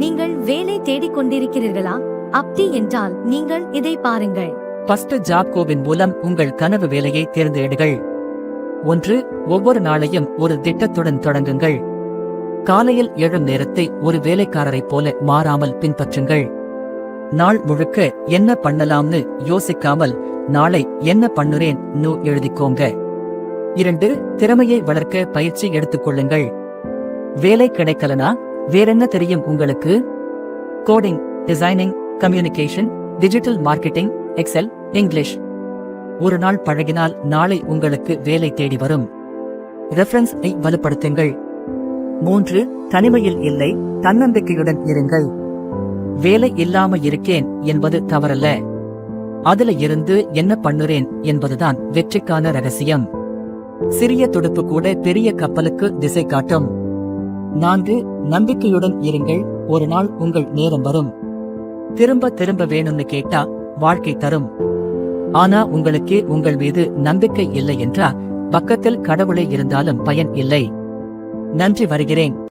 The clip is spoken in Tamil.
நீங்கள் வேலை தேடிக் கொண்டிருக்கிறீர்களா? அப்படி என்றால் நீங்கள் இதை பாருங்கள். ஃபர்ஸ்ட் ஜாப் கோவின் மூலம் உங்கள் கனவு வேலையை தேர்ந்தெடுங்கள். 1. ஒவ்வொரு நாளையும் ஒரு திட்டத்துடன் தொடங்குங்கள். காலையில் எழும் நேரத்தை ஒரு வேலைக்காரரைப் போல மாறாமல் பின்பற்றுங்கள். நாள் முழுக்க என்ன பண்ணலாம்னு யோசிக்காமல் நாளை என்ன பண்ணுறேன் எழுதிக்கோங்க. 2. திறமையை வளர்க்க பயிற்சி எடுத்துக்கொள்ளுங்கள். வேலை கிடைக்கலனா வேறென்ன தெரியும் உங்களுக்கு? Coding, designing, communication, digital marketing, Excel, English. ஒரு நாள் பழகினால் நாளை உங்களுக்கு வேலை தேடி வரும். ரெஃபரன்ஸ் ஐ வலுப்படுத்துங்கள். 3. தனிமையில் இல்லை, தன்னம்பிக்கையுடன் இருங்கள். வேலை இல்லாம இருக்கேன் என்பது தவறல்ல. அதுல இருந்து என்ன பண்ணுறேன் என்பதுதான் வெற்றிக்கான ரகசியம். சிறிய துடுப்பு கூட பெரிய கப்பலுக்கு திசை காட்டும். 4. நம்பிக்கையுடன் இருங்கள். ஒரு நாள் உங்கள் நேரம் வரும். திரும்ப திரும்ப வேணும்னு கேட்டா வாழ்க்கை தரும். ஆனா உங்களுக்கு உங்கள் மீது நம்பிக்கை இல்லை என்றா பக்கத்தில் கடவுளே இருந்தாலும் பயன் இல்லை. நன்றி, வருகிறேன்.